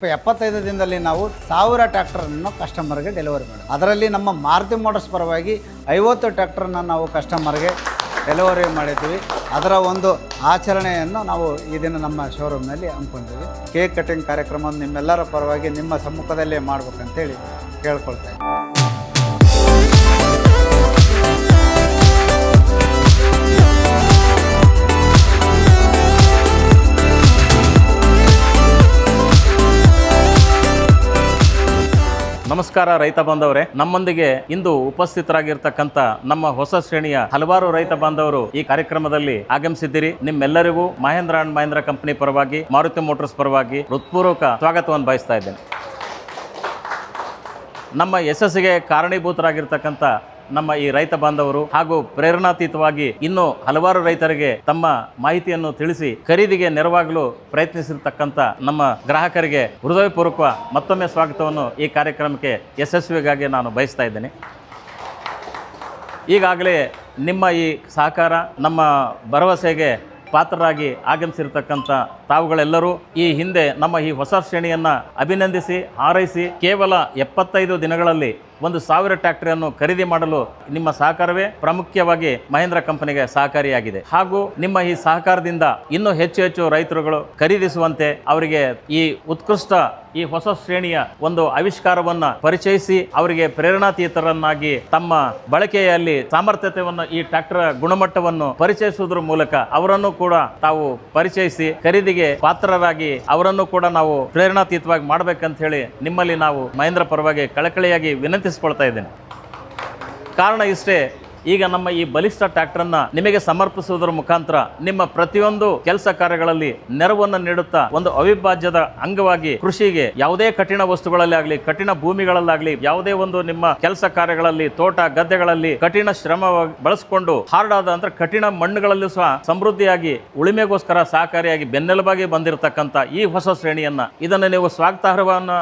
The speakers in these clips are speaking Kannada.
75 ದಿನದಲ್ಲಿ ನಾವು 1000 ಟ್ರ್ಯಾಕ್ಟರನ್ನು ಕಸ್ಟಮರ್ಗೆ ಡೆಲಿವರಿ ಮಾಡಿದ್ವಿ. ಅದರಲ್ಲಿ ನಮ್ಮ ಮಾರುತಿ ಮೋಟರ್ಸ್ ಪರವಾಗಿ 50 ಟ್ರ್ಯಾಕ್ಟರನ್ನು ನಾವು ಕಸ್ಟಮರ್ಗೆ ಡೆಲಿವರಿ ಮಾಡಿದ್ವಿ. ಅದರ ಒಂದು ಆಚರಣೆಯನ್ನು ನಾವು ಈ ದಿನ ನಮ್ಮ ಶೋರೂಮ್ನಲ್ಲಿ ಹಮ್ಮಿಕೊಂಡಿದ್ವಿ. ಕೇಕ್ ಕಟಿಂಗ್ ಕಾರ್ಯಕ್ರಮವನ್ನು ನಿಮ್ಮೆಲ್ಲರ ಪರವಾಗಿ ನಿಮ್ಮ ಸಮ್ಮುಖದಲ್ಲೇ ಮಾಡ್ಬೇಕಂತೇಳಿ ಕೇಳ್ಕೊಳ್ತಾ ಇದ್ದೀನಿ. ನಮಸ್ಕಾರ ರೈತ ಬಾಂಧವರೇ, ನಮ್ಮೊಂದಿಗೆ ಇಂದು ಉಪಸ್ಥಿತರಾಗಿರ್ತಕ್ಕಂಥ ನಮ್ಮ ಹೊಸ ಶ್ರೇಣಿಯ ಹಲವಾರು ರೈತ ಬಾಂಧವರು ಈ ಕಾರ್ಯಕ್ರಮದಲ್ಲಿ ಆಗಮಿಸಿದ್ದೀರಿ. ನಿಮ್ಮೆಲ್ಲರಿಗೂ ಮಹೇಂದ್ರ ಅಂಡ್ ಮಹೇಂದ್ರ ಕಂಪನಿ ಪರವಾಗಿ, ಮಾರುತಿ ಮೋಟರ್ಸ್ ಪರವಾಗಿ ಹೃತ್ಪೂರ್ವಕ ಸ್ವಾಗತವನ್ನು ಬಯಸ್ತಾ ಇದ್ದೇನೆ. ನಮ್ಮ ಯಶಸ್ಸಿಗೆ ಕಾರಣೀಭೂತರಾಗಿರ್ತಕ್ಕಂಥ ನಮ್ಮ ಈ ರೈತ ಬಾಂಧವರು ಹಾಗೂ ಪ್ರೇರಣಾತೀತವಾಗಿ ಇನ್ನೂ ಹಲವಾರು ರೈತರಿಗೆ ತಮ್ಮ ಮಾಹಿತಿಯನ್ನು ತಿಳಿಸಿ ಖರೀದಿಗೆ ನೆರವಾಗಲು ಪ್ರಯತ್ನಿಸಿರ್ತಕ್ಕಂಥ ನಮ್ಮ ಗ್ರಾಹಕರಿಗೆ ಹೃದಯಪೂರ್ವಕ ಮತ್ತೊಮ್ಮೆ ಸ್ವಾಗತವನ್ನು ಈ ಕಾರ್ಯಕ್ರಮಕ್ಕೆ ಯಶಸ್ವಿಗಾಗಿ ನಾನು ಬಯಸ್ತಾ ಇದ್ದೇನೆ. ಈಗಾಗಲೇ ನಿಮ್ಮ ಈ ಸಹಕಾರ, ನಮ್ಮ ಭರವಸೆಗೆ ಪಾತ್ರರಾಗಿ ಆಗಮಿಸಿರ್ತಕ್ಕಂಥ ತಾವುಗಳೆಲ್ಲರೂ ಈ ಹಿಂದೆ ನಮ್ಮ ಈ ಹೊಸ ಶ್ರೇಣಿಯನ್ನು ಅಭಿನಂದಿಸಿ ಹಾರೈಸಿ ಕೇವಲ 75 ದಿನಗಳಲ್ಲಿ 1000 ಟ್ರ್ಯಾಕ್ಟರನ್ನು ಖರೀದಿ ಮಾಡಲು ನಿಮ್ಮ ಸಹಕಾರವೇ ಪ್ರಾಮುಖ್ಯವಾಗಿ ಮಹೇಂದ್ರ ಕಂಪನಿಗೆ ಸಹಕಾರಿಯಾಗಿದೆ. ಹಾಗೂ ನಿಮ್ಮ ಈ ಸಹಕಾರದಿಂದ ಇನ್ನೂ ಹೆಚ್ಚು ಹೆಚ್ಚು ರೈತರುಗಳು ಖರೀದಿಸುವಂತೆ ಅವರಿಗೆ ಈ ಉತ್ಕೃಷ್ಟ ಈ ಹೊಸ ಶ್ರೇಣಿಯ ಒಂದು ಆವಿಷ್ಕಾರವನ್ನು ಪರಿಚಯಿಸಿ ಅವರಿಗೆ ಪ್ರೇರಣಾತೀತರನ್ನಾಗಿ ತಮ್ಮ ಬಳಕೆಯಲ್ಲಿ ಸಾಮರ್ಥ್ಯತೆಯನ್ನು ಈ ಟ್ರ್ಯಾಕ್ಟರ್ ಗುಣಮಟ್ಟವನ್ನು ಪರಿಚಯಿಸುವುದರ ಮೂಲಕ ಅವರನ್ನು ಕೂಡ ತಾವು ಪರಿಚಯಿಸಿ ಖರೀದಿಗೆ ಪಾತ್ರರಾಗಿ ಅವರನ್ನು ಕೂಡ ನಾವು ಪ್ರೇರಣಾತೀತವಾಗಿ ಮಾಡಬೇಕಂತ ಹೇಳಿ ನಿಮ್ಮಲ್ಲಿ ನಾವು ಮಹೇಂದ್ರ ಪರವಾಗಿ ಕಳಕಳಿಯಾಗಿ ವಿನಂತಿಸಿಕೊಳ್ತಾ ಇದ್ದೇನೆ. ಕಾರಣ ಇಷ್ಟೇ, ಈಗ ನಮ್ಮ ಈ ಬಲಿಷ್ಠ ಟ್ರ್ಯಾಕ್ಟರನ್ನು ನಿಮಗೆ ಸಮರ್ಪಿಸುವುದರ ಮುಖಾಂತರ ನಿಮ್ಮ ಪ್ರತಿಯೊಂದು ಕೆಲಸ ಕಾರ್ಯಗಳಲ್ಲಿ ನೆರವನ್ನು ನೀಡುತ್ತಾ ಒಂದು ಅವಿಭಾಜ್ಯದ ಅಂಗವಾಗಿ ಕೃಷಿಗೆ ಯಾವುದೇ ಕಠಿಣ ವಸ್ತುಗಳಲ್ಲಿ ಆಗಲಿ, ಕಠಿಣ ಭೂಮಿಗಳಲ್ಲಾಗಲಿ, ಯಾವುದೇ ಒಂದು ನಿಮ್ಮ ಕೆಲಸ ಕಾರ್ಯಗಳಲ್ಲಿ, ತೋಟ ಗದ್ದೆಗಳಲ್ಲಿ ಕಠಿಣ ಶ್ರಮ ಬಳಸಿಕೊಂಡು ಹಾರ್ಡ್ ಆದ ಅಂದ್ರೆ ಕಠಿಣ ಮಣ್ಣುಗಳಲ್ಲೂ ಸಹ ಸಮೃದ್ಧಿಯಾಗಿ ಉಳಿಮೆಗೋಸ್ಕರ ಸಹಕಾರಿಯಾಗಿ ಬೆನ್ನೆಲುಬಾಗಿ ಬಂದಿರತಕ್ಕಂಥ ಈ ಹೊಸ ಶ್ರೇಣಿಯನ್ನ ಇದನ್ನು ನೀವು ಸ್ವಾಗತಾರ್ಹವನ್ನು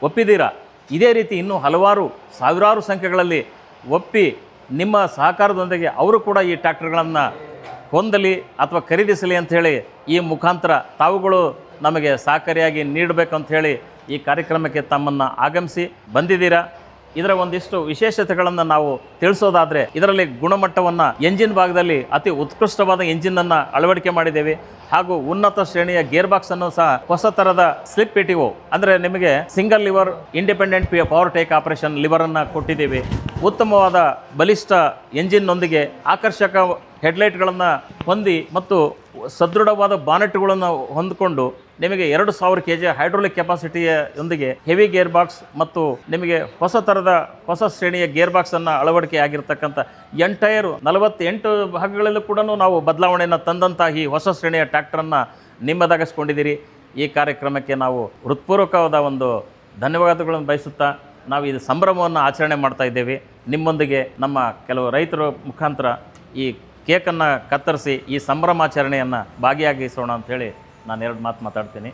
ಒಪ್ಪಿದ್ದೀರಾ. ಇದೇ ರೀತಿ ಇನ್ನೂ ಹಲವಾರು ಸಾವಿರಾರು ಸಂಖ್ಯೆಗಳಲ್ಲಿ ಒಪ್ಪಿ ನಿಮ್ಮ ಸಹಕಾರದೊಂದಿಗೆ ಅವರು ಕೂಡ ಈ ಟ್ರ್ಯಾಕ್ಟರ್ಗಳನ್ನು ಹೊಂದಲಿ ಅಥವಾ ಖರೀದಿಸಲಿ ಅಂಥೇಳಿ ಈ ಮುಖಾಂತರ ತಾವುಗಳು ನಮಗೆ ಸಹಕಾರಿಯಾಗಿ ನೀಡಬೇಕಂತ ಹೇಳಿ ಈ ಕಾರ್ಯಕ್ರಮಕ್ಕೆ ತಮ್ಮನ್ನು ಆಗಮಿಸಿ ಬಂದಿದ್ದೀರಾ. ಇದರ ಒಂದಿಷ್ಟು ವಿಶೇಷತೆಗಳನ್ನು ನಾವು ತಿಳಿಸೋದಾದರೆ, ಇದರಲ್ಲಿ ಗುಣಮಟ್ಟವನ್ನು ಎಂಜಿನ್ ಭಾಗದಲ್ಲಿ ಅತಿ ಉತ್ಕೃಷ್ಟವಾದ ಎಂಜಿನನ್ನು ಅಳವಡಿಕೆ ಮಾಡಿದ್ದೇವೆ. ಹಾಗೂ ಉನ್ನತ ಶ್ರೇಣಿಯ ಗೇರ್ ಬಾಕ್ಸ್ ಅನ್ನು ಸಹ ಹೊಸ ಥರದ ಸ್ಲಿಪ್ PTO ಅಂದರೆ ನಿಮಗೆ single lever independent power take operation ಲಿವರನ್ನು ಕೊಟ್ಟಿದ್ದೇವೆ. ಉತ್ತಮವಾದ ಬಲಿಷ್ಠ ಎಂಜಿನ್ನೊಂದಿಗೆ ಆಕರ್ಷಕ ಹೆಡ್ಲೈಟ್ಗಳನ್ನು ಹೊಂದಿ ಮತ್ತು ಸದೃಢವಾದ ಬಾನೆಟ್ಗಳನ್ನು ಹೊಂದಿಕೊಂಡು ನಿಮಗೆ 2000 kg ಹೈಡ್ರೋಲಿಕ್ ಕೆಪಾಸಿಟಿಯೊಂದಿಗೆ ಹೆವಿ ಗೇರ್ ಬಾಕ್ಸ್ ಮತ್ತು ನಿಮಗೆ ಹೊಸ ಶ್ರೇಣಿಯ ಗೇರ್ ಬಾಕ್ಸನ್ನು ಅಳವಡಿಕೆ ಆಗಿರ್ತಕ್ಕಂಥ ಎಂಟೈರ್ 48 ಭಾಗಗಳಲ್ಲೂ ಕೂಡ ನಾವು ಬದಲಾವಣೆಯನ್ನು ತಂದಂಥ ಈ ಹೊಸ ಶ್ರೇಣಿಯ ಟ್ರ್ಯಾಕ್ಟರನ್ನು ನಿಮ್ಮದಾಗಿಸ್ಕೊಂಡಿದ್ದೀರಿ. ಈ ಕಾರ್ಯಕ್ರಮಕ್ಕೆ ನಾವು ಹೃತ್ಪೂರ್ವಕವಾದ ಒಂದು ಧನ್ಯವಾದಗಳನ್ನು ಬಯಸುತ್ತಾ ನಾವು ಇದು ಸಂಭ್ರಮವನ್ನು ಆಚರಣೆ ಮಾಡ್ತಾ ಇದ್ದೇವೆ. ನಿಮ್ಮೊಂದಿಗೆ ನಮ್ಮ ಕೆಲವು ರೈತರ ಮುಖಾಂತರ ಈ ಕೇಕನ್ನು ಕತ್ತರಿಸಿ ಈ ಸಂಭ್ರಮಾಚರಣೆಯನ್ನು ಭಾಗಿಯಾಗಿಸೋಣ ಅಂಥೇಳಿ ನಾನು 2 ಮಾತು ಮಾತಾಡ್ತೀನಿ.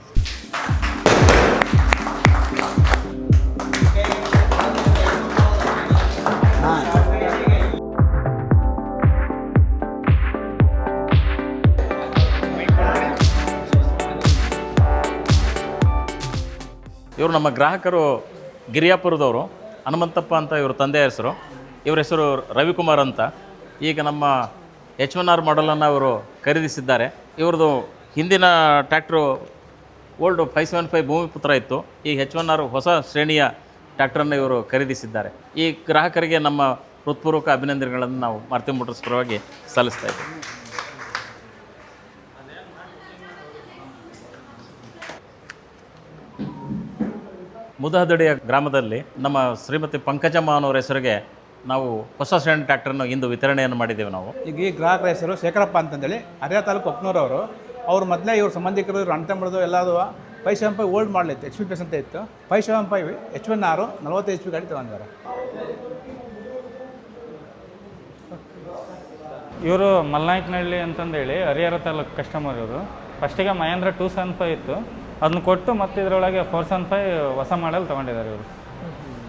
ಇವರು ನಮ್ಮ ಗ್ರಾಹಕರು ಗಿರಿಯಾಪುರದವರು, ಹನುಮಂತಪ್ಪ ಅಂತ ಇವ್ರ ತಂದೆಯ ಹೆಸರು. ಇವರ ಹೆಸರು ರವಿಕುಮಾರ್ ಅಂತ. ಈಗ ನಮ್ಮ H1R ಮಾಡಲನ್ನು ಅವರು ಖರೀದಿಸಿದ್ದಾರೆ. ಇವ್ರದ್ದು ಹಿಂದಿನ ಟ್ರ್ಯಾಕ್ಟ್ರು ಓಲ್ಡ್ 575 ಭೂಮಿಪುತ್ರ ಇತ್ತು. ಈ H1R ಹೊಸ ಶ್ರೇಣಿಯ ಟ್ರ್ಯಾಕ್ಟರನ್ನು ಇವರು ಖರೀದಿಸಿದ್ದಾರೆ. ಈ ಗ್ರಾಹಕರಿಗೆ ನಮ್ಮ ಹೃತ್ಪೂರ್ವಕ ಅಭಿನಂದನೆಗಳನ್ನು ನಾವು ಮಾರುತಿ ಮೋಟರ್ಸ್ ಪರವಾಗಿ ಸಲ್ಲಿಸ್ತಾ ಇದ್ದೀವಿ. ಮುದಹದಡಿಯ ಗ್ರಾಮದಲ್ಲಿ ನಮ್ಮ ಶ್ರೀಮತಿ ಪಂಕಜಮ್ಮ ಅನ್ನೋರ ಹೆಸರಿಗೆ ನಾವು ಹೊಸ ಶ್ರೇಣಿ ಟ್ರ್ಯಾಕ್ಟರ್ನ ಇಂದು ವಿತರಣೆಯನ್ನು ಮಾಡಿದ್ದೇವೆ. ನಾವು ಈಗ ಈ ಗ್ರಾಹಕರ ಹೆಸರು ಶೇಖರಪ್ಪ ಅಂತಂದೇಳಿ ಹರಿಯ ತಾಲೂಕು ಒಪ್ಪನೂರವರು. ಅವ್ರು ಮೊದಲೇ ಇವ್ರ ಸಂಬಂಧಿಕರು ಅಣ್ತಂಬಳದು ಎಲ್ಲದು 575 ಓಲ್ಡ್ ಮಾಡಲ್ ಇತ್ತು, HP ಪ್ಲಸ್ ಅಂತ ಇತ್ತು. 575 H1R 40 HP ಗಾಡಿ ತೊಗೊಂಡಿದ್ದಾರೆ. ಇವರು ಮಲ್ನಾಯಕನಹಳ್ಳಿ ಅಂತಂದೇಳಿ ಹರಿಹರ ತಾಲೂಕು ಕಸ್ಟಮರ್. ಇವರು ಫಸ್ಟಿಗೆ ಮಹೇಂದ್ರ 275 ಇತ್ತು, ಅದನ್ನ ಕೊಟ್ಟು ಮತ್ತೆ ಇದರೊಳಗೆ 475 ಹೊಸ ಮಾಡೆಲ್ ತೊಗೊಂಡಿದ್ದಾರೆ. ಇವರು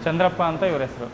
ಚಂದ್ರಪ್ಪ ಅಂತ ಇವ್ರ ಹೆಸರು.